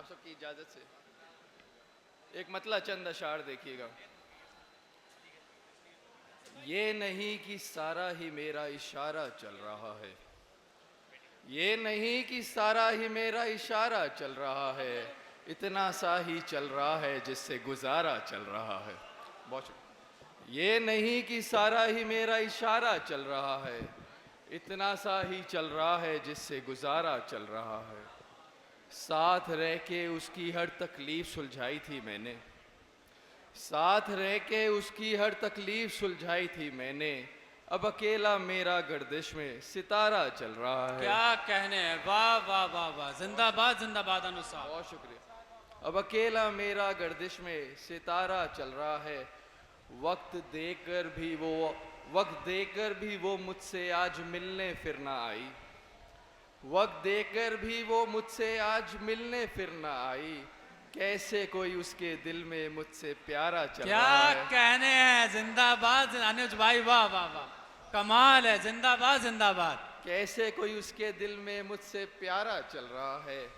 आप सबकी इजाजत से एक मतला चंद अशार देखिएगा। ये नहीं कि सारा ही मेरा इशारा चल रहा है, ये नहीं कि सारा ही मेरा इशारा चल रहा है, इतना सा ही चल रहा है जिससे गुजारा चल रहा है। बहुत शुक्रिया। ये नहीं कि सारा ही मेरा इशारा चल रहा है, इतना सा ही चल रहा है जिससे गुजारा चल रहा है। साथ रह के उसकी हर तकलीफ सुलझाई थी मैंने, साथ रह के उसकी हर तकलीफ सुलझाई थी मैंने। अब अकेला मेरा गर्दिश में सितारा चल रहा है। क्या कहने हैं, वाह वाह वाह वाह, जिंदाबाद जिंदाबाद अनुसार। बहुत शुक्रिया। अब अकेला मेरा गर्दिश में सितारा चल रहा है। वक्त देकर भी वो मुझसे आज मिलने फिर ना आई, वक्त देकर भी वो मुझसे आज मिलने फिर ना आई। कैसे कोई उसके दिल में मुझसे प्यारा चल रहा है। क्या कहने हैं, जिंदाबाद अनुज भाई, वाह वाह वाह, कमाल है, जिंदाबाद जिंदाबाद। कैसे कोई उसके दिल में मुझसे प्यारा चल रहा है।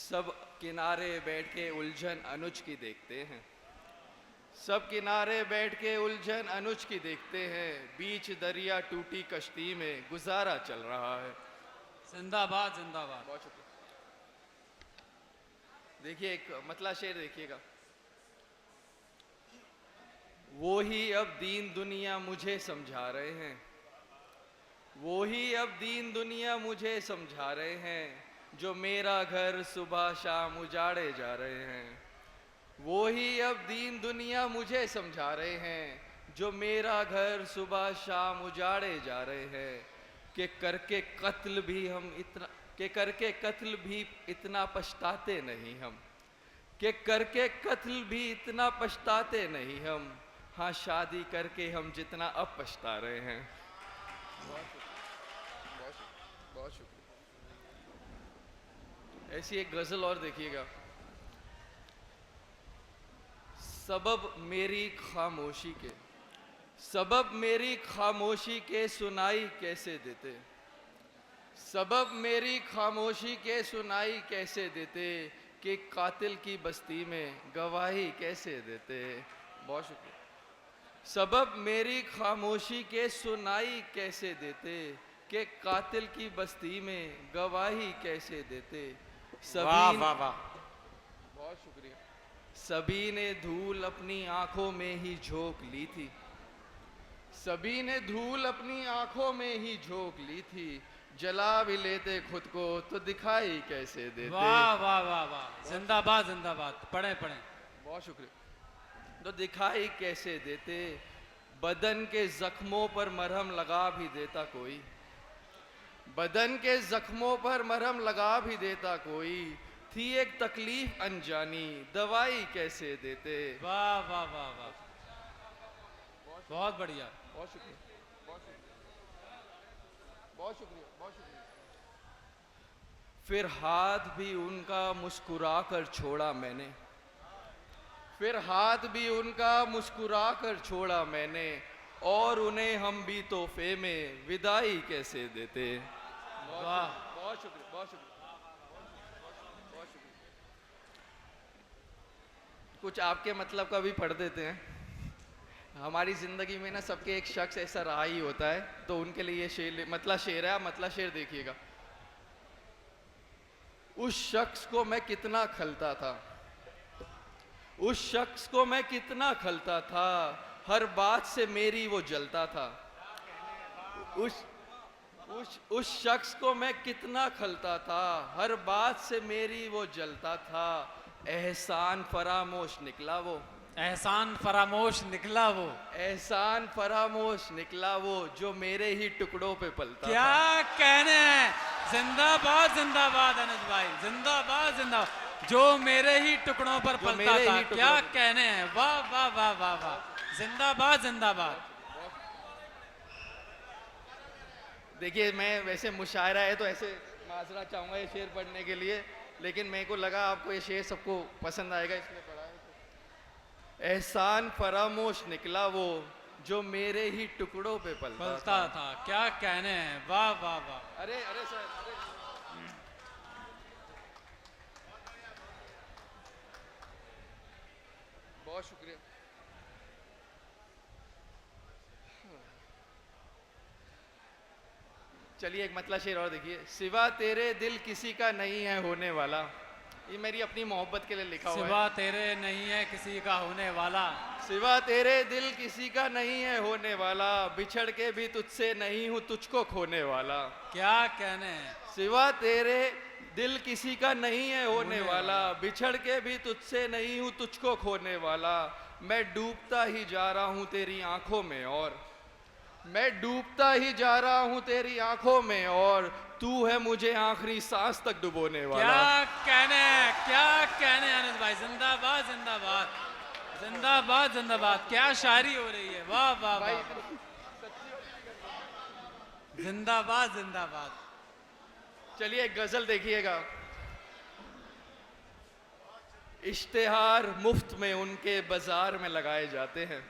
सब किनारे बैठ के उलझन अनुज की देखते हैं, सब किनारे बैठ के उलझन अनुज की देखते हैं। बीच दरिया टूटी कश्ती में गुजारा चल रहा है। जिंदाबाद जिंदाबाद। बहुत शुक्रिया। देखिए एक मतला शेर देखिएगा। वो ही अब दीन दुनिया मुझे समझा रहे हैं, वो ही अब दीन दुनिया मुझे समझा रहे हैं, जो मेरा घर सुबह शाम उजाड़े जा रहे हैं। वो ही अब दीन दुनिया मुझे समझा रहे हैं, जो मेरा घर सुबह शाम उजाड़े जा रहे हैं। कि करके कत्ल भी इतना पछताते नहीं हम, कि करके कत्ल भी इतना पछताते नहीं हम। हाँ, शादी करके हम जितना अब पछता रहे हैं। बहुत शुक्रिया। ऐसी एक गजल और देखिएगा। सबब मेरी खामोशी के सुनाई कैसे देते, सबब मेरी खामोशी के सुनाई कैसे देते, कि कातिल की बस्ती में गवाही कैसे देते। बहुत शुक्रिया। सबब मेरी खामोशी के सुनाई कैसे देते, कि कातिल की बस्ती में गवाही कैसे देते। वाह वाह वाह। बहुत शुक्रिया। सभी ने धूल अपनी आंखों में ही झोंक ली थी, सभी ने धूल अपनी आंखों में ही झोंक ली थी। जला भी लेते खुद को तो दिखाई कैसे देते। वाह वाह वाह वाह, जिंदाबाद जिंदाबाद। पढ़े पढ़े। बहुत शुक्रिया। तो दिखाई कैसे देते। बदन के जख्मों पर मरहम लगा भी देता कोई, बदन के जख्मों पर मरहम लगा भी देता कोई। थी एक तकलीफ अनजानी, दवाई कैसे देते। वाह वाह वाह वाह, बहुत बढ़िया। बहुत शुक्रिया। बहुत शुक्रिया। बहुत शुक्रिया। बहुत शुक्रिया। फिर हाथ भी उनका मुस्कुरा कर छोड़ा मैंने, फिर हाथ भी उनका मुस्कुरा कर छोड़ा मैंने। और उन्हें हम भी तोहफे में विदाई कैसे देते। वाह, बहुत शुक्रिया। बहुत शुक्रिया। बहुत शुक्रिया। कुछ आपके मतलब का भी पढ़ देते हैं। हमारी ज़िंदगी में ना सबके एक शख्स ऐसा रहा ही होता है, तो उनके लिए ये शेर मतलब शेर है। मतलब शेर देखिएगा। उस शख्स को मैं कितना खलता था, उस शख्स को मैं कितना खलता था, हर बात से मेरी वो जलता था। उस शख्स को मैं कितना खलता था, हर बात से मेरी वो जलता था। एहसान फरामोश निकला वो, एहसान फरामोश निकला वो, एहसान फरामोश निकला वो, जो मेरे ही टुकड़ों पे पलता क्या था। कहने हैं, जिंदाबाद जिंदाबाद अनुज भाई, जिंदाबाद जिंदाबाद। जो मेरे ही टुकड़ों पर पलता था, क्या कहने हैं, वाह वाह वाह वाह वाह, जिंदाबाद जिंदाबाद। देखिए मैं वैसे मुशायरा है तो ऐसे माजरा चाहूँगा ये शेर पढ़ने के लिए, लेकिन मेरे को लगा आपको ये शेर सबको पसंद आएगा, इसलिए पढ़ा है। एहसान फरामोश निकला वो, जो मेरे ही टुकड़ों पे पलता था। क्या कहने हैं, वाह वाह वाह। अरे अरे सर, अरे बहुत शुक्रिया। चलिए एक मतला शेर और देखिए। सिवा तेरे दिल किसी का नहीं है होने वाला। ये मेरी अपनी मोहब्बत के लिए लिखा हुआ है। सिवा तेरे नहीं है किसी का होने वाला। सिवा तेरे दिल किसी का नहीं है होने वाला, बिछड़ के भी तुझसे नहीं हूँ तुझको खोने वाला। क्या कहने हैं। सिवा तेरे दिल किसी का नहीं है होने वाला, बिछड़ के भी तुझसे नहीं हूँ तुझको खोने वाला। मैं डूबता ही जा रहा हूँ तेरी आंखों में और मैं डूबता ही जा रहा हूँ तेरी आंखों में और तू है मुझे आखिरी सांस तक डुबोने वाला। क्या कहने क्या कहने अनुज भाई, जिंदाबाद जिंदाबाद जिंदाबाद जिंदाबाद। क्या शायरी हो रही है, वाह वाह वाह। जिंदाबाद जिंदाबाद। चलिए एक गजल देखिएगा। इश्तिहार मुफ्त में उनके बाजार में लगाए जाते हैं।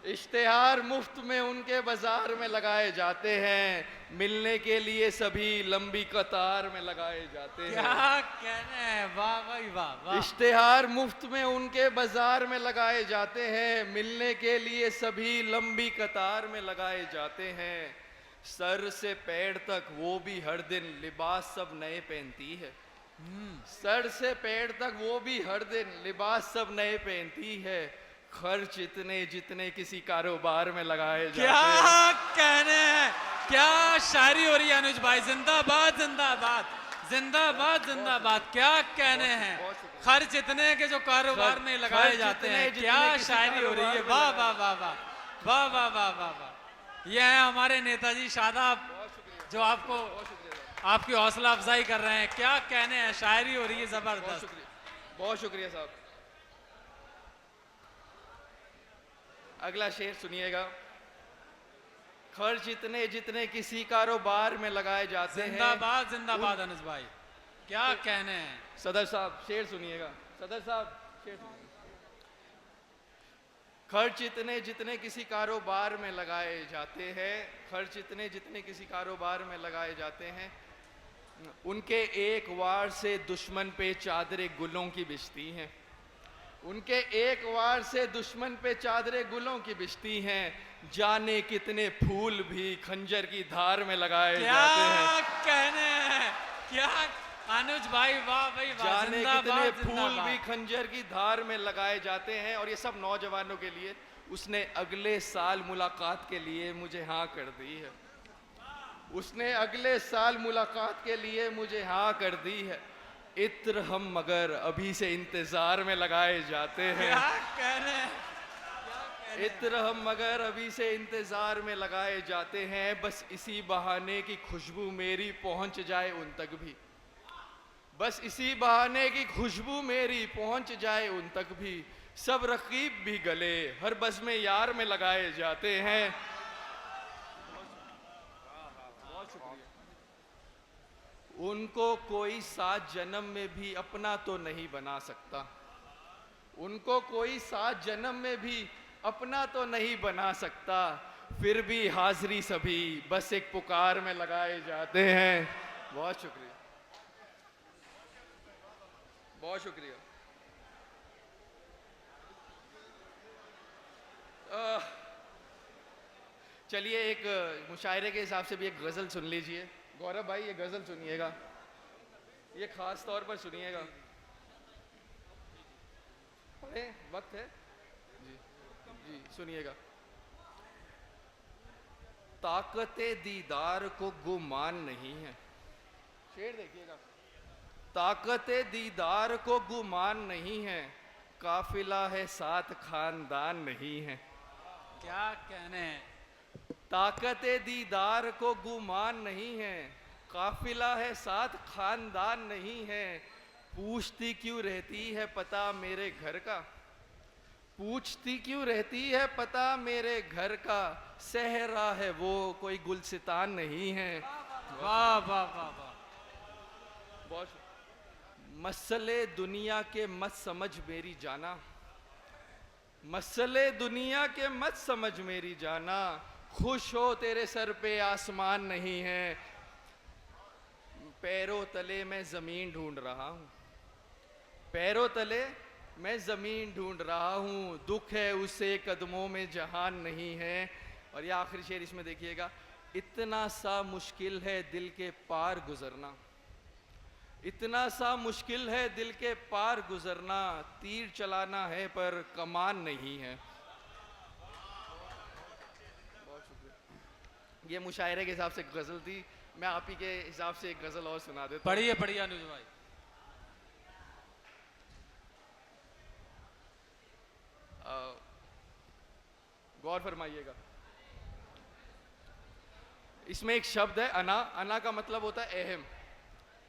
इश्तिहार मुफ्त में उनके बाजार में लगाए जाते हैं, मिलने के लिए सभी लंबी कतार में लगाए जाते हैं। क्या कहने हैं, वाह भाई वाह वाह। इश्तिहार मुफ्त में उनके बाजार में लगाए जाते हैं, मिलने के लिए सभी लंबी कतार में लगाए जाते हैं। सर से पैर तक वो भी हर दिन लिबास सब नए पहनती है। सर से पैर तक वो भी हर दिन लिबास सब नए पहनती है। खर्च इतने जितने किसी कारोबार में लगाए जाते हैं। क्या कहने हैं, क्या शायरी हो रही है अनुज भाई, जिंदाबाद जिंदाबाद जिंदाबाद जिंदाबाद। क्या कहने हैं। खर्च इतने के जो कारोबार में लगाए जाते हैं। क्या शायरी हो रही है, वाह वाह वाह वाह वाह वाह वाह वाह वाह। ये है हमारे नेताजी शादाब जो आपको आपकी हौसला अफजाई कर रहे हैं। क्या कहने हैं, शायरी हो रही है जबरदस्त। बहुत शुक्रिया साहब। अगला शेर सुनिएगा। खर्च इतने जितने किसी कारोबार में लगाए जाते हैं। जिंदाबाद जिंदाबाद अनुज भाई, क्या कहने हैं। सदर साहब शेर सुनिएगा। सदर साहब शेर सुनिएगा। खर्च इतने जितने किसी कारोबार में लगाए जाते हैं। खर्च इतने जितने किसी कारोबार में लगाए जाते हैं, उनके एक वार से दुश्मन पे चादरे गुलों की बिछती हैं। उनके एक वार से दुश्मन पे चादरे गुलों की बिछती हैं। जाने कितने फूल भी खंजर की धार में लगाए जाते हैं। क्या कहने हैं, क्या अनुज भाई, वाह भाई वाह। जाने कितने फूल भी खंजर की धार में लगाए जाते हैं। और ये सब नौजवानों के लिए। उसने अगले साल मुलाकात के लिए मुझे हाँ कर दी है। उसने अगले साल मुलाकात के लिए मुझे हाँ कर दी है। इत्र हम मगर अभी से इंतजार में लगाए जाते हैं। क्या कहने हैं। इत्र हम मगर अभी से इंतजार में लगाए जाते हैं। बस इसी बहाने की खुशबू मेरी पहुंच जाए उन तक भी। बस इसी बहाने की खुशबू मेरी पहुंच जाए उन तक भी। सब रकीब भी गले हर बज़ में यार में लगाए जाते हैं। उनको कोई 7 जन्म में भी अपना तो नहीं बना सकता। उनको कोई 7 जन्म में भी अपना तो नहीं बना सकता। फिर भी हाजिरी सभी बस एक पुकार में लगाए जाते हैं। बहुत शुक्रिया, बहुत शुक्रिया। चलिए एक मुशायरे के हिसाब से भी एक गज़ल सुन लीजिए। गौरव भाई ये गज़ल सुनिएगा, ये खास तौर पर सुनिएगा। पढ़े, वक्त है जी जी सुनिएगा। ताकते दीदार को गुमान नहीं है। शेर देखिएगा। ताकते दीदार को गुमान नहीं है, काफिला है साथ खानदान नहीं है। क्या कहने हैं। ताकते दीदार को गुमान नहीं है, काफिला है साथ खानदान नहीं है। पूछती क्यों रहती है पता मेरे घर का। पूछती क्यों रहती है पता मेरे घर का। सहरा है वो कोई गुलसितान नहीं है। वाह वाह वाह वाह। बहुत मसले दुनिया के मत समझ मेरी जाना। मसले दुनिया के मत समझ मेरी जाना। खुश हो तेरे सर पे आसमान नहीं है। पैरों तले मैं जमीन ढूंढ रहा हूँ। पैरों तले मैं ज़मीन ढूंढ रहा हूँ, दुख है उसे कदमों में जहान नहीं है। और ये आखिरी शेर इसमें देखिएगा, इतना सा मुश्किल है दिल के पार गुजरना, इतना सा मुश्किल है दिल के पार गुजरना, तीर चलाना है पर कमान नहीं है। बहुत शुक्रिया। ये मुशायरे के हिसाब से गज़ल थी, मैं आप ही के हिसाब से एक गज़ल और सुना देता हूँ। पढ़िए पढ़िए अनुज भाई। गौर फरमाइएगा, इसमें एक शब्द है अना। अना का मतलब होता है अहम,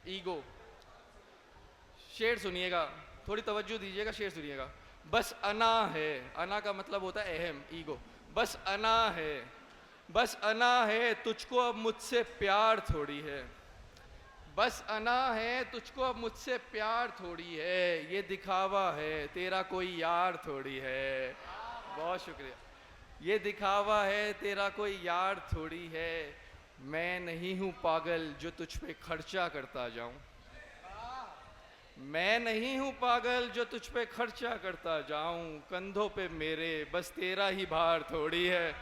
ईगो। शेर सुनिएगा, थोड़ी तवज्जो दीजिएगा, शेर सुनिएगा। बस अना है, अना का मतलब होता है अहम, ईगो। बस अना है, बस अना है, तुझको अब मुझसे प्यार थोड़ी है। बस अना है, तुझको अब मुझसे प्यार थोड़ी है, ये दिखावा है तेरा कोई यार थोड़ी है। बहुत शुक्रिया। ये दिखावा है तेरा कोई यार थोड़ी है, मैं नहीं हूँ पागल जो तुझ पे खर्चा करता जाऊं। मैं नहीं हूँ पागल जो तुझ पे खर्चा करता जाऊं, कंधों पे मेरे बस तेरा ही भार थोड़ी है।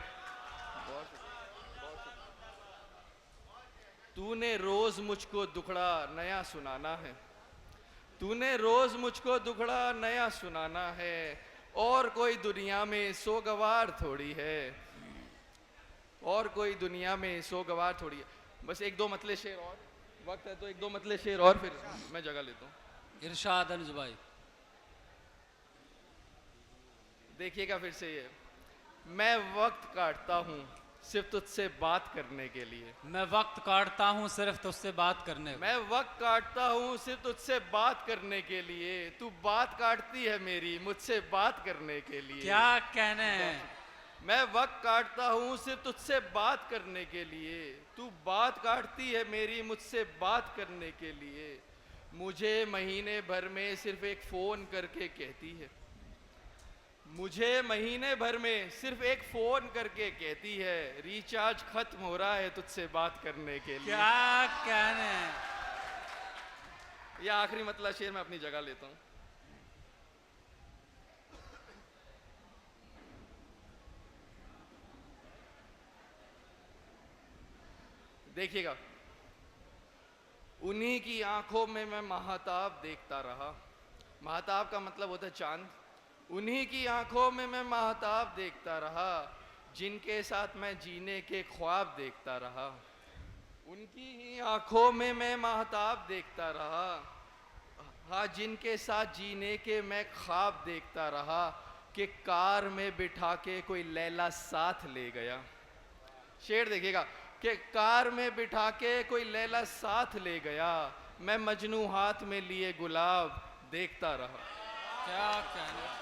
तूने रोज मुझको दुखड़ा नया सुनाना है, तूने रोज मुझको दुखड़ा नया सुनाना है, और कोई दुनिया में सोगवार थोड़ी है, और कोई दुनिया में सोगवार थोड़ी है। बस एक दो मतले शेर और, वक्त है तो एक दो मतले शेर और, फिर मैं जगह लेता हूँ। इरशाद अनुज भाई। देखिएगा फिर से ये, मैं वक्त काटता हूँ सिर्फ तुझसे बात करने के लिए। मैं वक्त काटता हूँ सिर्फ तुझसे बात करने को। मैं वक्त काटता हूँ सिर्फ तुझसे बात करने के लिए, तू बात काटती है मेरी मुझसे बात करने के लिए। क्या कहने हैं। मैं वक्त काटता हूँ सिर्फ तुझसे बात करने के लिए, तू बात काटती है मेरी मुझसे बात करने के लिए। मुझे महीने भर में सिर्फ एक फ़ोन करके कहती है, मुझे महीने भर में सिर्फ एक फ़ोन करके कहती है, रिचार्ज खत्म हो रहा है तुझसे बात करने के लिए। क्या कहने हैं। यह आखिरी मतलब शेर मैं अपनी जगह लेता हूँ। देखिएगा, उन्हीं की आंखों में मैं महताब देखता रहा। महताब का मतलब होता है चांद। उन्हीं की आंखों में मैं महताब देखता रहा, जिनके साथ मैं जीने के ख्वाब देखता रहा। उनकी ही आंखों में मैं महताब देखता रहा, हाँ, जिनके साथ जीने के मैं ख्वाब देखता रहा, कि कार में बिठा के कोई लैला साथ ले गया। शेर देखिएगा, कि कार में बिठा के कोई लैला साथ ले गया, मैं मजनू हाथ में लिए गुलाब देखता रहा। क्या कहने।